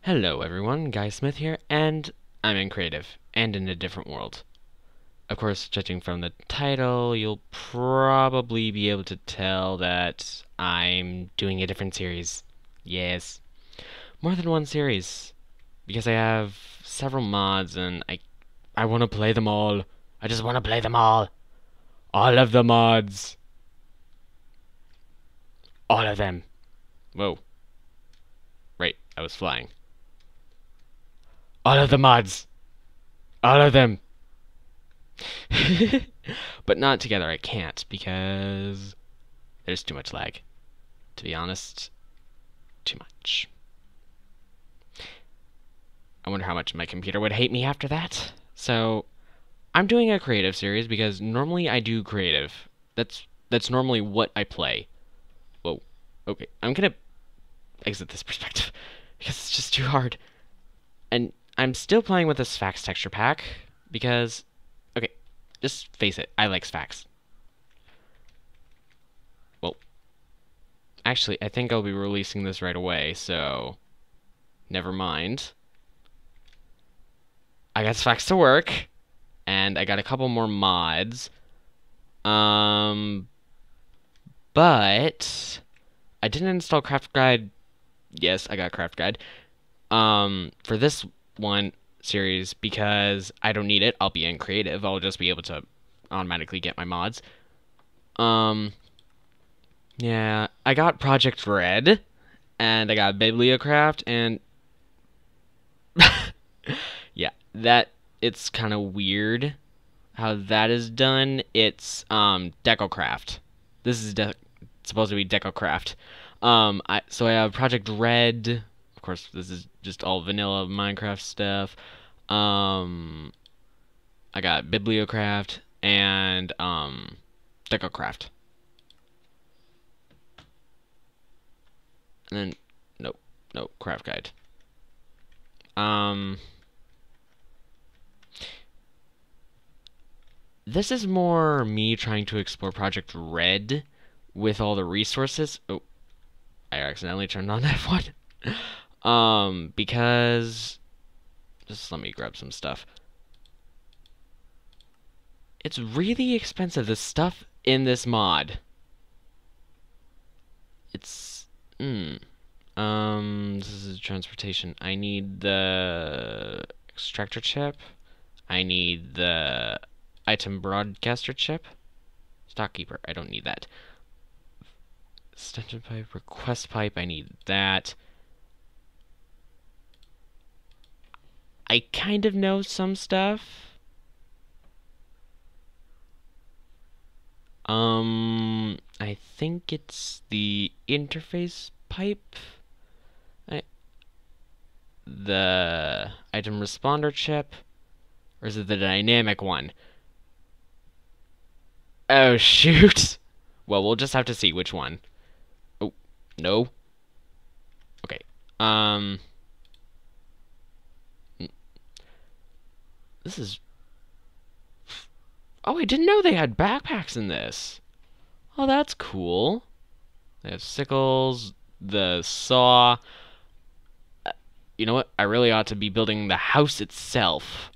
Hello everyone, Guy Smith here, and I'm in creative, and in a different world. Of course, judging from the title, you'll probably be able to tell that I'm doing a different series. Yes, more than one series, because I have several mods and I want to play them all. I just want to play them all. All of the mods. All of them. Whoa. Right, I was flying. All of the mods. All of them. But not together, I can't, because there's too much lag. To be honest, too much. I wonder how much my computer would hate me after that. So, I'm doing a creative series because normally I do creative. That's normally what I play. Whoa. Okay, I'm gonna exit this perspective because it's just too hard. And I'm still playing with the Sphax texture pack because, okay, just face it, I like Sphax. Well, actually, I think I'll be releasing this right away, so never mind. I got Sphax to work, and I got a couple more mods. Um, but I didn't install Craft Guide. Yes, I got Craft Guide. For this one series because I don't need it. I'll be in creative. I'll just be able to automatically get my mods. Yeah, I got Project Red, and I got Bibliocraft, and yeah, that it's kind of weird how that is done. It's Decocraft. This is supposed to be Decocraft. So I have Project Red. Of course, this is just all vanilla Minecraft stuff. I got Bibliocraft and Decocraft. And then nope, Craft Guide. This is more me trying to explore Project Red with all the resources. Oh, I accidentally turned on F1. Because just let me grab some stuff. It's really expensive, the stuff in this mod. It's this is transportation. I need the extractor chip. I need the item broadcaster chip. Stockkeeper, I don't need that. Extension pipe, request pipe, I need that. I kind of know some stuff. I think it's the interface pipe. The item responder chip. Or is it the dynamic one? Oh, shoot. Well, we'll just have to see which one. Oh, no. Okay. This is... Oh, I didn't know they had backpacks in this. Oh, that's cool. They have sickles, the saw. You know what? I really ought to be building the house itself.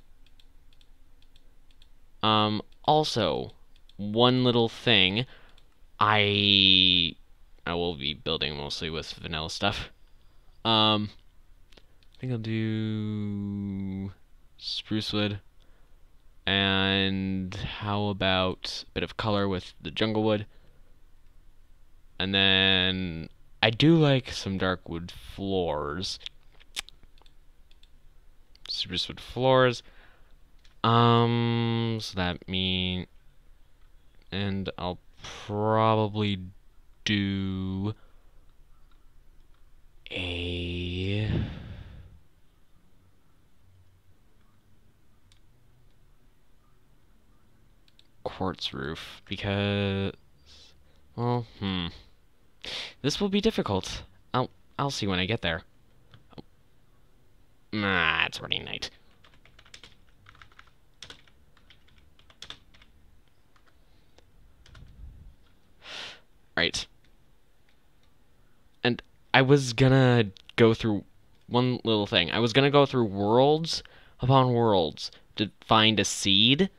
Also, one little thing. I will be building mostly with vanilla stuff. I think I'll do spruce wood. And how about a bit of color with the jungle wood? And then I do like some dark wood floors. Spruce wood floors. So that means, and I'll probably do a quartz roof because, well, this will be difficult. I'll see when I get there. Oh. Ah, it's already night. Right. And I was gonna go through one little thing. I was gonna go through worlds upon worlds to find a seed,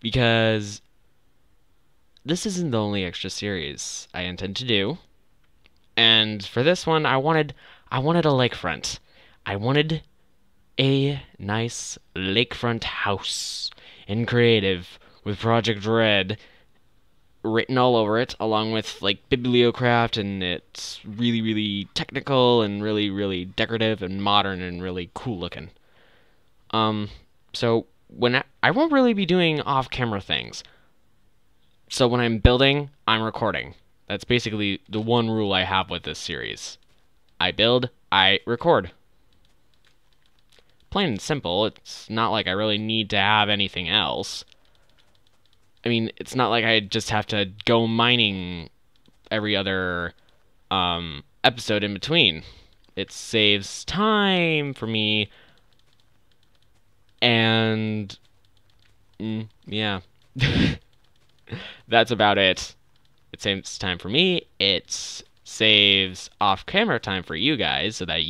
because this isn't the only extra series I intend to do. And for this one, I wanted a lakefront. I wanted a nice lakefront house in creative with Project Red written all over it, along with like bibliocraft, and it's really, really technical and really, really decorative and modern and really cool looking. Um, so when I won't really be doing off-camera things. So when I'm building, I'm recording. That's basically the one rule I have with this series. I build, I record. Plain and simple. It's not like I really need to have anything else. I mean, it's not like I just have to go mining every other episode in between. It saves time for me, and yeah, that's about it. It saves time for me. It saves off-camera time for you guys, so that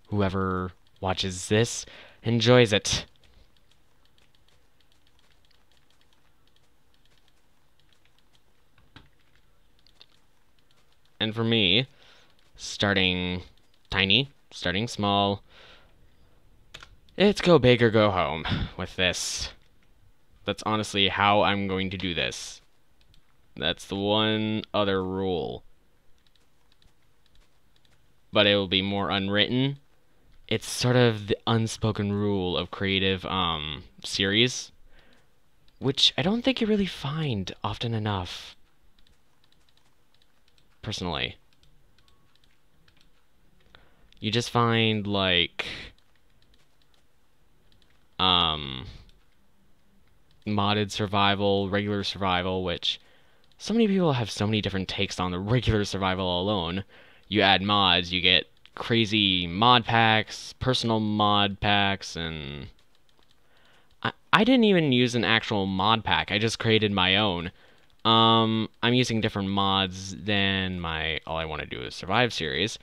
whoever watches this, enjoys it. And for me, starting tiny, starting small, it's go big or go home with this. That's honestly how I'm going to do this. That's the one other rule. But it will be more unwritten. It's sort of the unspoken rule of creative series, which I don't think you really find often enough, personally. You just find like modded survival, regular survival, which so many people have so many different takes on the regular survival alone. You add mods, you get crazy mod packs, personal mod packs, and I didn't even use an actual mod pack. I just created my own. I'm using different mods than my All I Want to Do Is Survive series,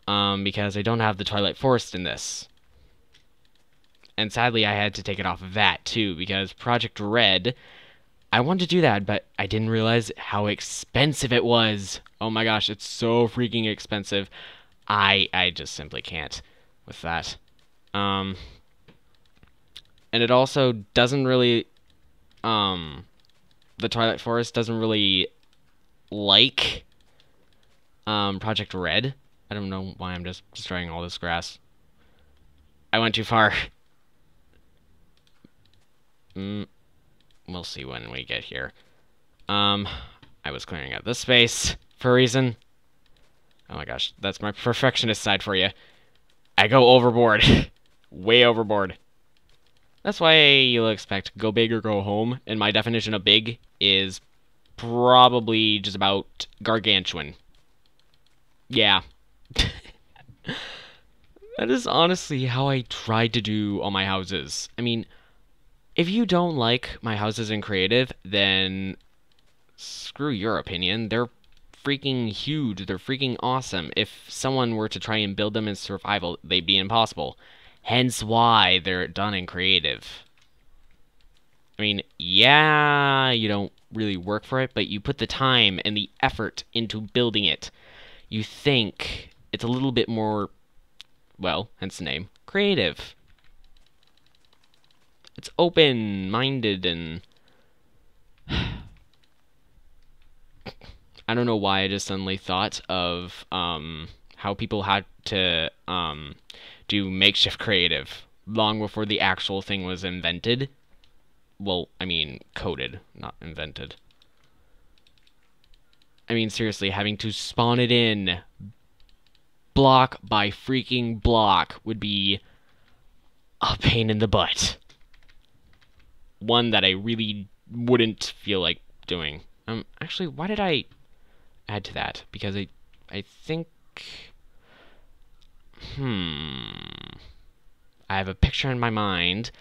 because I don't have the Twilight Forest in this. And sadly, I had to take it off of that, too, because Project Red, I wanted to do that, but I didn't realize how expensive it was. Oh my gosh, it's so freaking expensive. I just simply can't with that. And it also doesn't really, the Twilight Forest doesn't really like, Project Red. I don't know why I'm just destroying all this grass. I went too far. We'll see when we get here. I was clearing out this space for a reason. Oh my gosh, that's my perfectionist side for you. I go overboard. Way overboard. That's why you'll expect go big or go home, and my definition of big is probably just about gargantuan. Yeah. That is honestly how I tried to do all my houses. I mean, if you don't like my houses in creative, then screw your opinion. They're freaking huge. They're freaking awesome. If someone were to try and build them in survival, they'd be impossible. Hence why they're done in creative. I mean, yeah, you don't really work for it, but you put the time and the effort into building it. You think it's a little bit more, well, hence the name, creative. It's open-minded, and I don't know why I just suddenly thought of how people had to do makeshift creative long before the actual thing was invented. Well, I mean, coded, not invented. I mean, seriously, having to spawn it in block by freaking block would be a pain in the butt. One that I really wouldn't feel like doing. Actually, why did I add to that? Because I think, I have a picture in my mind.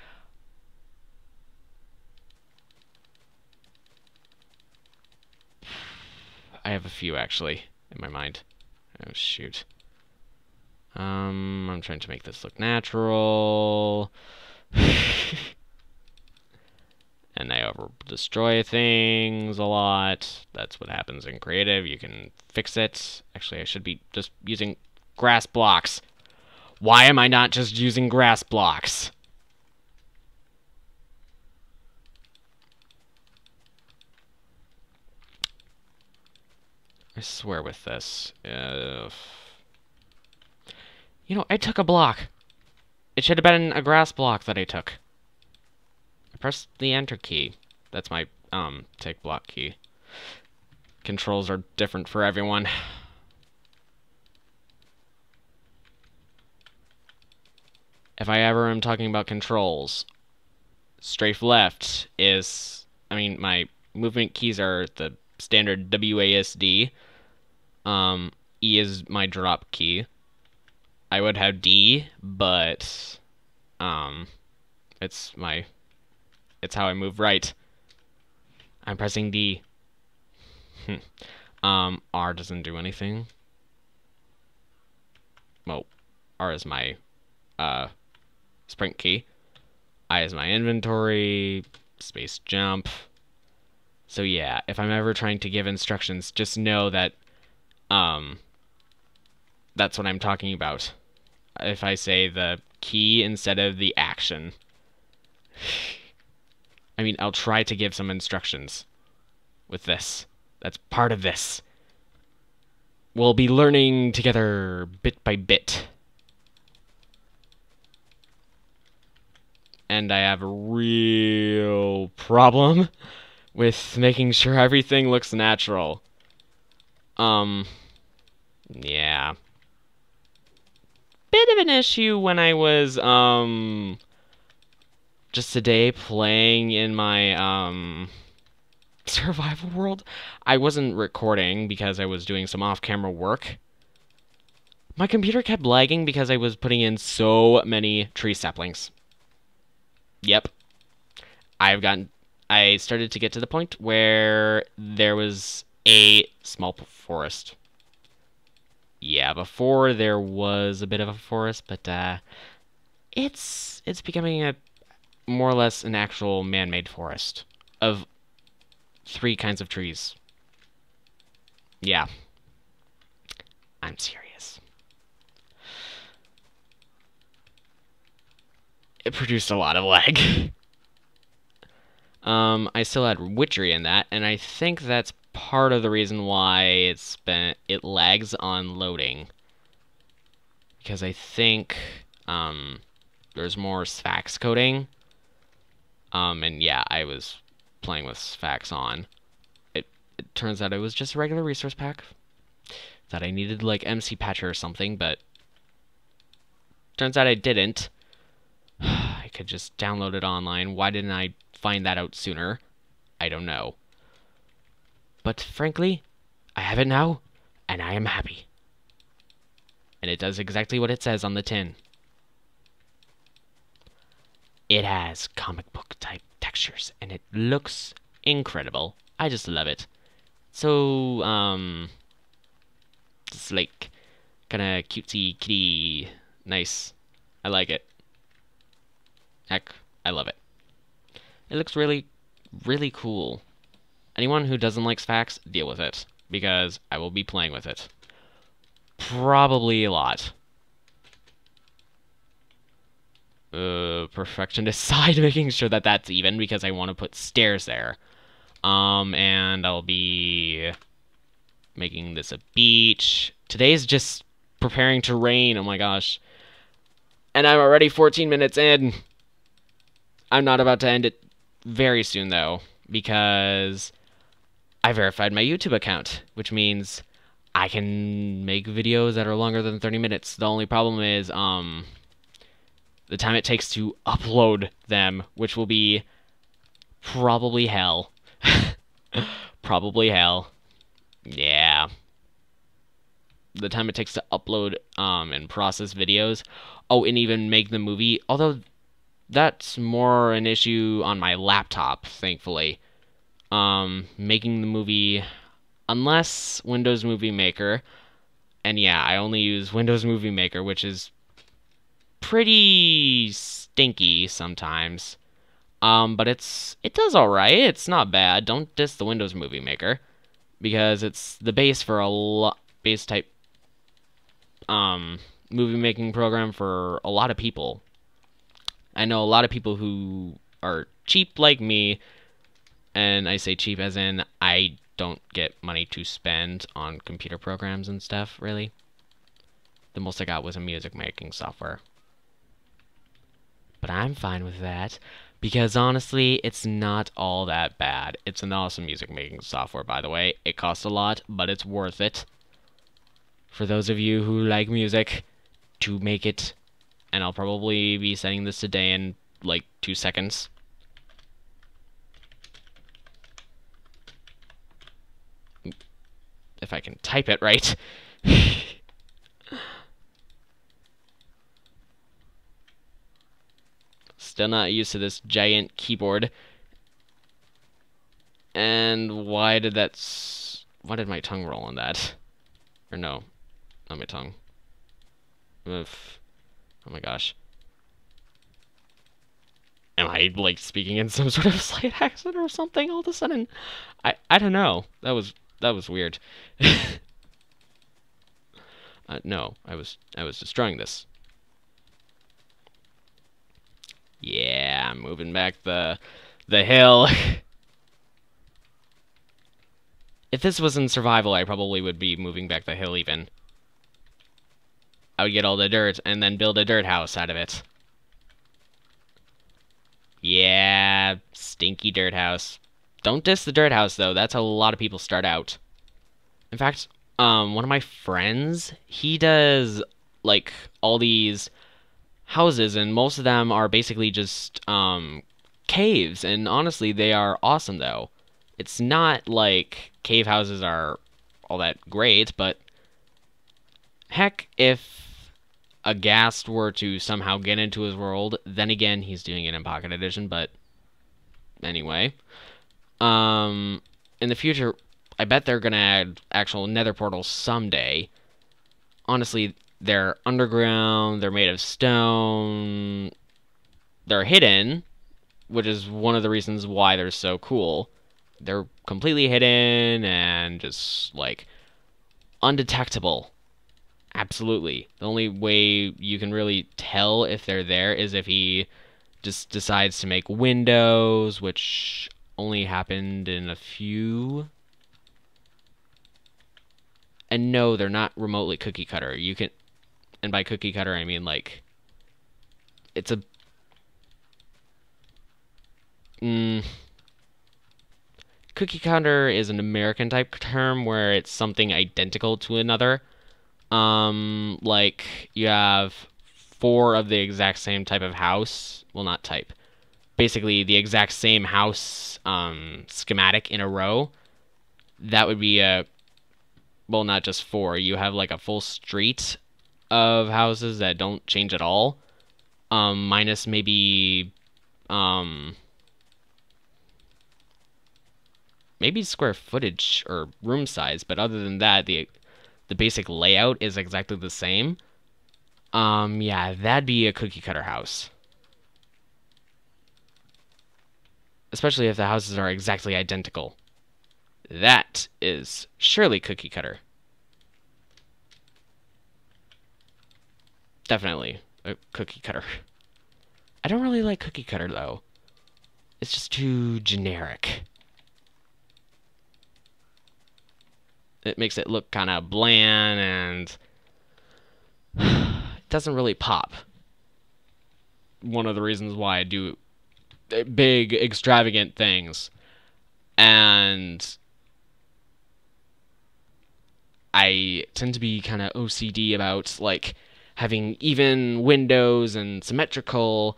I have a few, actually, in my mind. Oh, shoot. I'm trying to make this look natural. And I over-destroy things a lot. That's what happens in creative. You can fix it. Actually, I should be just using grass blocks. Why am I not just using grass blocks? I swear with this. You know, I took a block. It should have been a grass block that I took. I pressed the enter key. That's my, take block key. Controls are different for everyone. If I ever am talking about controls, strafe left is, my movement keys are the standard WASD. E is my drop key. I would have D, but, it's how I move right. I'm pressing D. R doesn't do anything. Well, R is my, sprint key. I is my inventory, space jump. So yeah, if I'm ever trying to give instructions, just know that, that's what I'm talking about. If I say the key instead of the action. I'll try to give some instructions with this. That's part of this. We'll be learning together bit by bit. And I have a real problem with making sure everything looks natural. Yeah. Bit of an issue when I was, just today playing in my, survival world. I wasn't recording because I was doing some off-camera work. My computer kept lagging because I was putting in so many tree saplings. Yep. I started to get to the point where there was a small forest. Yeah, before there was a bit of a forest, but it's becoming a more or less an actual man-made forest of 3 kinds of trees. Yeah. I'm serious. It produced a lot of lag. I still had witchery in that, and I think that's part of the reason why it lags on loading. Because I think, there's more Sphax coding. And yeah, I was playing with Sphax on. It turns out it was just a regular resource pack. That I needed, like, MC Patcher or something, but turns out I didn't. I could just download it online. Why didn't I find that out sooner? I don't know. But frankly, I have it now, and I am happy. And it does exactly what it says on the tin. It has comic book type textures, and it looks incredible. I just love it. So, it's like kinda cutesy kitty nice. I like it. Heck, I love it. It looks really, really cool. Anyone who doesn't like Sphax, deal with it, because I will be playing with it. Probably a lot. Perfectionist side, making sure that that's even, because I want to put stairs there. And I'll be making this a beach. Today's just preparing to rain, oh my gosh. And I'm already 14 minutes in. I'm not about to end it very soon, though, because I verified my YouTube account, which means I can make videos that are longer than 30 minutes. The only problem is, the time it takes to upload them, which will be probably hell. Probably hell. Yeah. The time it takes to upload, and process videos. Oh, and even make the movie. Although, that's more an issue on my laptop, thankfully. Making the movie, unless Windows Movie Maker, And yeah, I only use Windows Movie Maker, which is pretty stinky sometimes. But it does all right. It's not bad. Don't diss the Windows Movie Maker because it's the base for a lot base type movie making program for a lot of people. I know a lot of people who are cheap like me, and I say cheap as in I don't get money to spend on computer programs and stuff, really. The most I got was a music making software. But I'm fine with that, because honestly, it's not all that bad. It's an awesome music making software, by the way. It costs a lot, but it's worth it. For those of you who like music, to make it, and I'll probably be setting this today in like 2 seconds. If I can type it right. Still not used to this giant keyboard. And why did my tongue roll on that? Or no, not my tongue. Oof. Oh my gosh. Am I, like, speaking in some sort of slight accent or something all of a sudden? I don't know. That was weird. No, I was destroying this. Yeah, I'm moving back the hill. If this was in survival, I probably would be moving back the hill even. I would get all the dirt and then build a dirt house out of it. Yeah, stinky dirt house. Don't diss the dirt house, though. That's how a lot of people start out. In fact, one of my friends, he does, like, all these houses, and most of them are basically just, caves, and honestly, they are awesome, though. It's not like cave houses are all that great, but heck, if a ghast were to somehow get into his world, then again, he's doing it in Pocket Edition, but anyway. In the future, I bet they're gonna add actual nether portals someday. Honestly, they're underground, they're made of stone, they're hidden, which is one of the reasons why they're so cool. They're completely hidden and just, like, undetectable. Absolutely. The only way you can really tell if they're there is if he just decides to make windows, which only happened in a few. And no, they're not remotely cookie cutter. You can, and by cookie cutter I mean, like, it's a cookie cutter is an American type term where it's something identical to another. Like, you have 4 of the exact same type of house. Well, not type. Basically, the exact same house schematic in a row. That would be a... Well, not just 4. You have, like, a full street of houses that don't change at all. Minus maybe... maybe square footage or room size, but other than that, the basic layout is exactly the same. Yeah, that'd be a cookie cutter house. Especially if the houses are exactly identical. That is surely cookie cutter. Definitely a cookie cutter. I don't really like cookie cutter, though. It's just too generic. It makes it look kind of bland, and it doesn't really pop. One of the reasons why I do big, extravagant things. And I tend to be kind of OCD about, like, having even windows and symmetrical,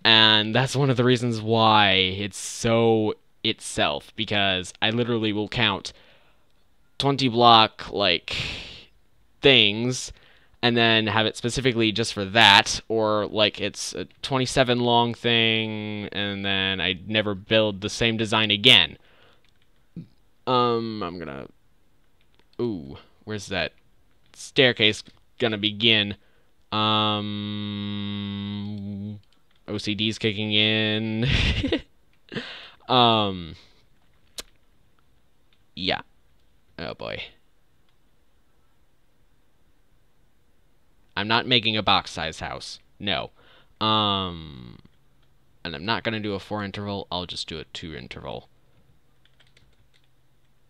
and that's one of the reasons why it's so itself, because I literally will count 20 block, like, things, and then have it specifically just for that, or, like, it's a 27 long thing, and then I never build the same design again. I'm gonna... Ooh, where's that staircase gonna begin? OCD's kicking in. um, yeah. Oh boy. I'm not making a box-sized house. No. And I'm not gonna do a 4 interval. I'll just do a 2 interval.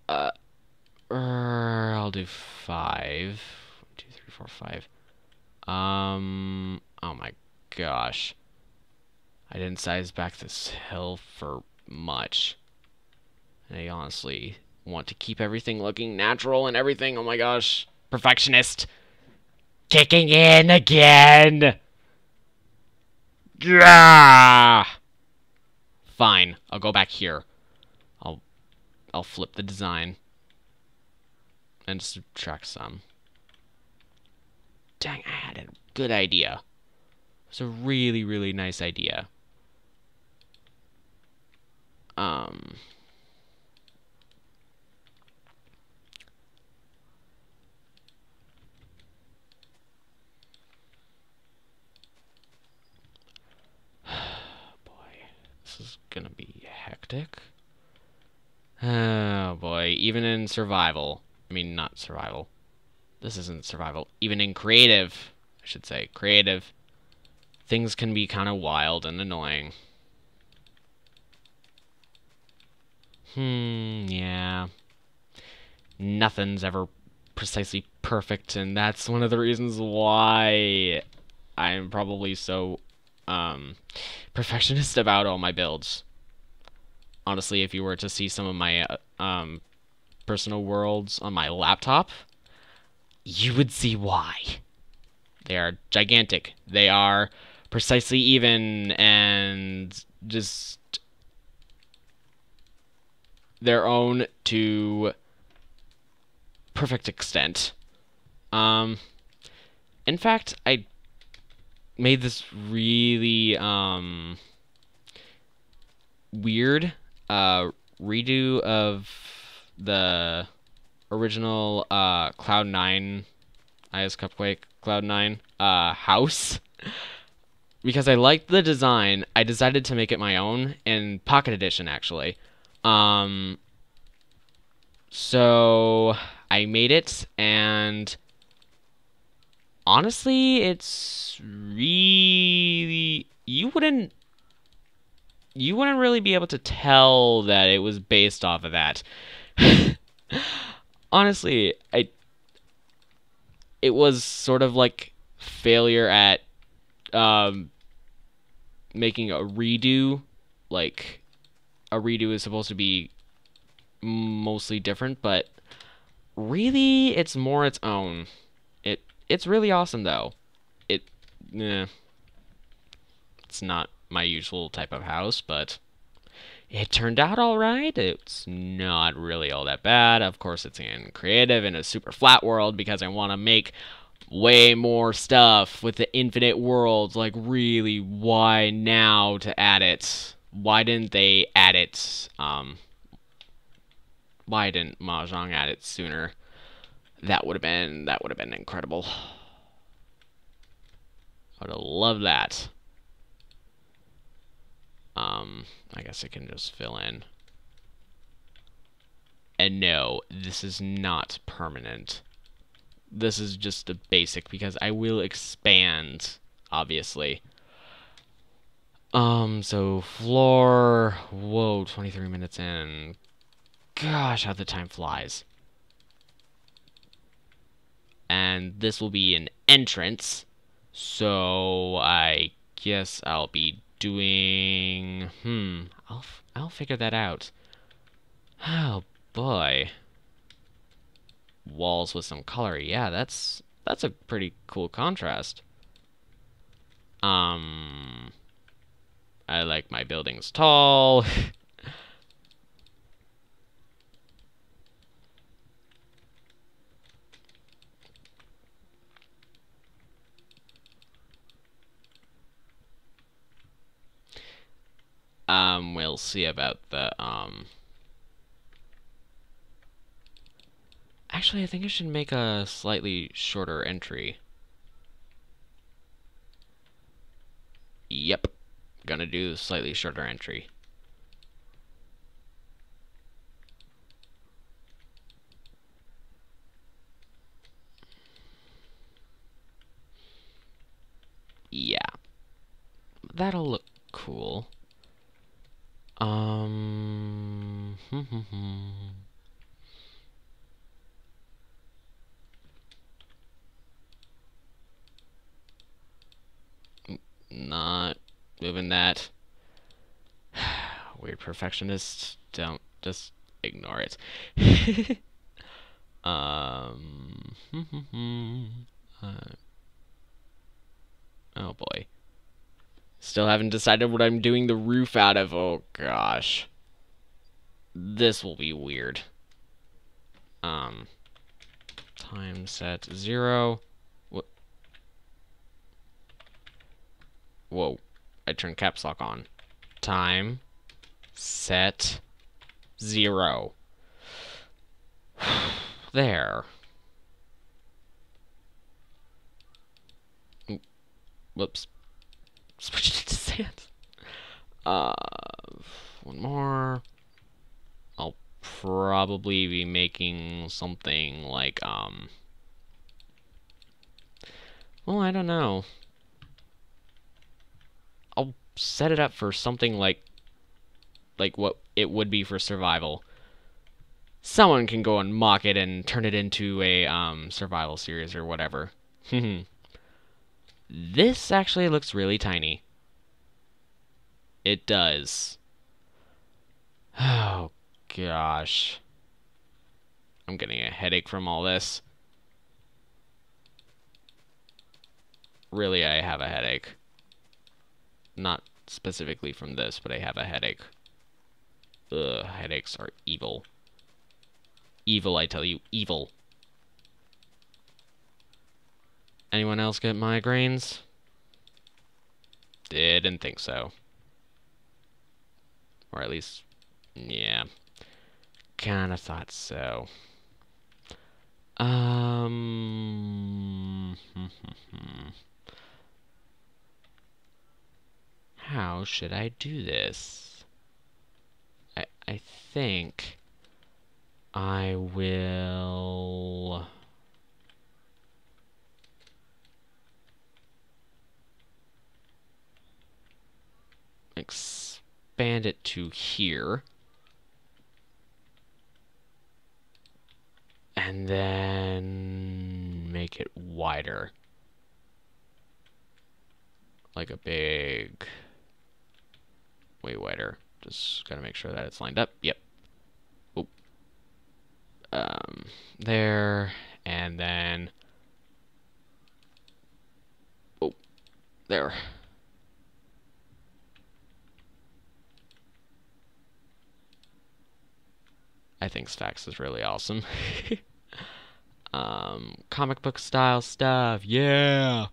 I'll do 5. 1, 2, 3, 4, 5. Oh my gosh. I didn't size back this hill for much. I honestly want to keep everything looking natural and everything. Oh my gosh. Perfectionist. Kicking in again. Gah! Fine. I'll go back here. I'll flip the design and subtract some. Dang, I had a good idea. It's a really, really nice idea. Boy, this is gonna be hectic. Oh boy, even in survival. I mean, not survival. This isn't survival. Even in creative, I should say, creative, things can be kind of wild and annoying. Yeah. Nothing's ever precisely perfect, and that's one of the reasons why I'm probably so, perfectionist about all my builds. Honestly, if you were to see some of my, personal worlds on my laptop, you would see why. They are gigantic. They are precisely even and just their own to perfect extent. In fact, I made this really weird redo of the original Cloud 9 IS Cupquake Cloud 9 house. Because I liked the design, I decided to make it my own in Pocket Edition, actually. So I made it, and honestly, it's really you wouldn't really be able to tell that it was based off of that. Honestly, it was sort of like failure at making a redo. Like, a redo is supposed to be mostly different, but really it's more its own. It's really awesome though. It's not my usual type of house, but it turned out alright. It's not really all that bad. Of course, it's in creative in a super flat world because I want to make way more stuff with the infinite worlds. Like, really, why now to add it? Why didn't they add it? Why didn't Mahjong add it sooner? That would have been incredible. I would have loved that. I guess I can just fill in. And no, this is not permanent. This is just a basic because I will expand, obviously. So floor, whoa, 23 minutes in. Gosh, how the time flies. And this will be an entrance, so I guess I'll be doing, I'll figure that out. Oh boy. Walls with some color. Yeah, that's a pretty cool contrast. I like my buildings tall. We'll see about the, Actually, I think I should make a slightly shorter entry. Yep. Gonna do a slightly shorter entry. Yeah. That'll look cool. Not moving that. Weird perfectionists don't just ignore it. um, uh, oh boy. Still haven't decided what I'm doing the roof out of. Oh gosh. This will be weird. Time set 0. What? Whoa. I turned caps lock on. Time set 0. There. Whoops. Switched it to sand. One more. I'll probably be making something like, well, I don't know. I'll set it up for something like what it would be for survival. Someone can go and mock it and turn it into a, survival series or whatever. This actually looks really tiny. It does. Oh, gosh. I'm getting a headache from all this. Really, I have a headache. Not specifically from this, but I have a headache. Ugh, headaches are evil. Evil, I tell you, evil. Anyone else get migraines? Didn't think so. Or at least, yeah. Kinda thought so. How should I do this? I think I will expand it to here. And then make it wider. Like a big... way wider. Just gotta make sure that it's lined up. Yep. Oop. There. And then... oh, there. I think Sphax is really awesome. Comic book style stuff, yeah.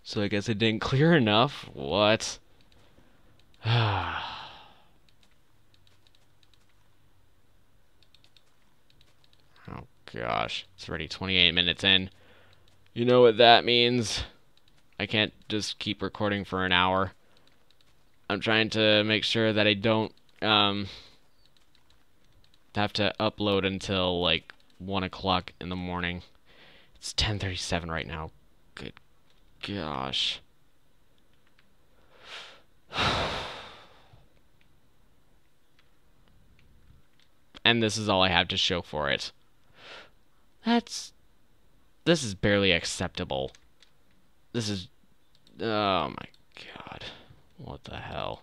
So I guess it didn't clear enough. What? Oh gosh, it's already 28 minutes in. You know what that means? I can't just keep recording for an hour. I'm trying to make sure that I don't have to upload until like 1 o'clock in the morning. It's 10:37 right now. Good gosh. And this is all I have to show for it. This is barely acceptable. This is... oh my god. What the hell?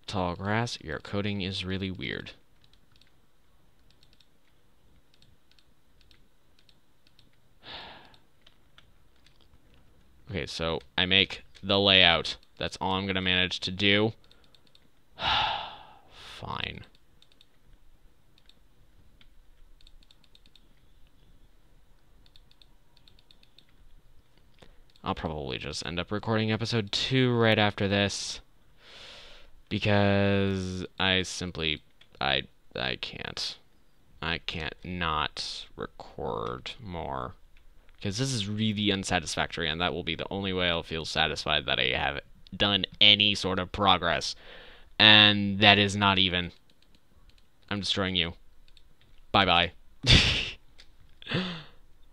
Tall grass, your coding is really weird. Okay, so I make the layout. That's all I'm gonna manage to do. Fine. I'll probably just end up recording episode 2 right after this. Because I simply... I can't. I can't not record more. Because this is really unsatisfactory, and that will be the only way I'll feel satisfied that I have done any sort of progress. And that is not even. I'm destroying you. Bye-bye.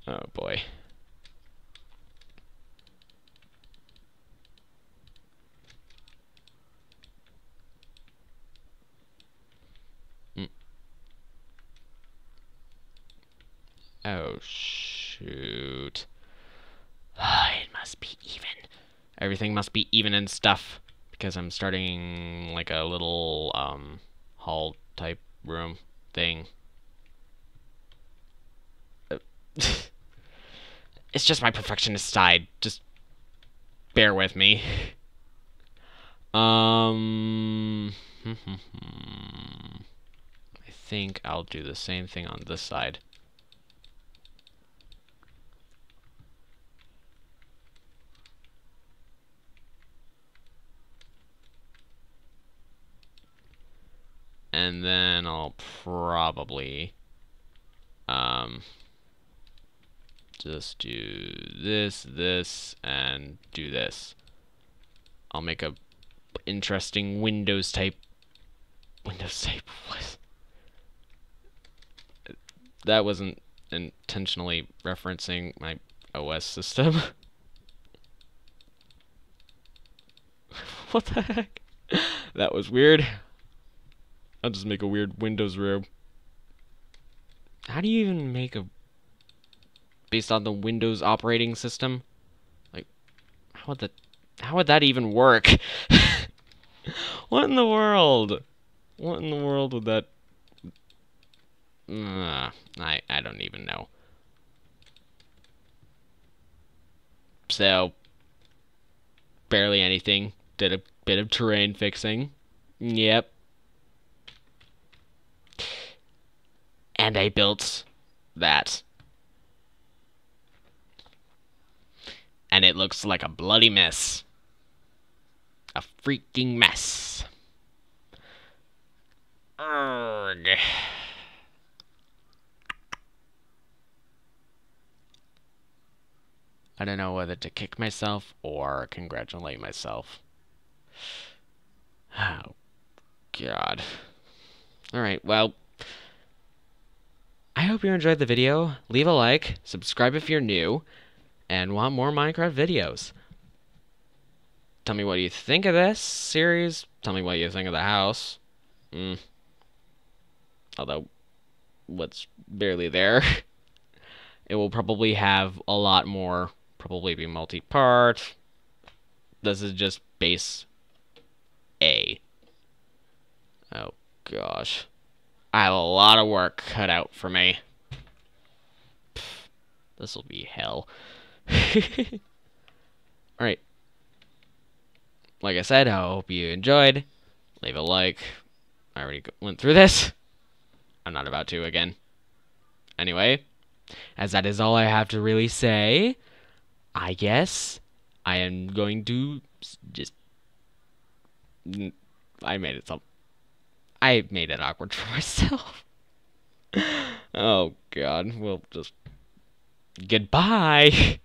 Oh, boy. Oh, shoot. It must be even. Everything must be even and stuff. Because I'm starting like a little, hall type room thing. It's just my perfectionist side. Just bear with me. I think I'll do the same thing on this side. And then I'll probably just do this, and do this. I'll make a interesting Windows type. What? That wasn't intentionally referencing my OS system. What the heck? That was weird. I'll just make a weird Windows room. How do you even make a... based on the Windows operating system? Like, how would that even work? What in the world? What in the world would that... I don't even know. So, barely anything. Did a bit of terrain fixing. Yep. And I built that. And it looks like a bloody mess. A freaking mess. Urgh. I don't know whether to kick myself or congratulate myself. Oh, God. Alright, well, I hope you enjoyed the video. Leave a like, subscribe if you're new, and want more Minecraft videos. Tell me what you think of this series. Tell me what you think of the house. Although, what's barely there. It will probably have a lot more. Probably be multi-part. This is just base A. Oh, gosh. I have a lot of work cut out for me. This'll be hell. Alright. Like I said, I hope you enjoyed. Leave a like. I already went through this. I'm not about to again. Anyway, as that is all I have to really say, I guess I am going to just... I made it awkward for myself. Oh, God. Well, just... Goodbye!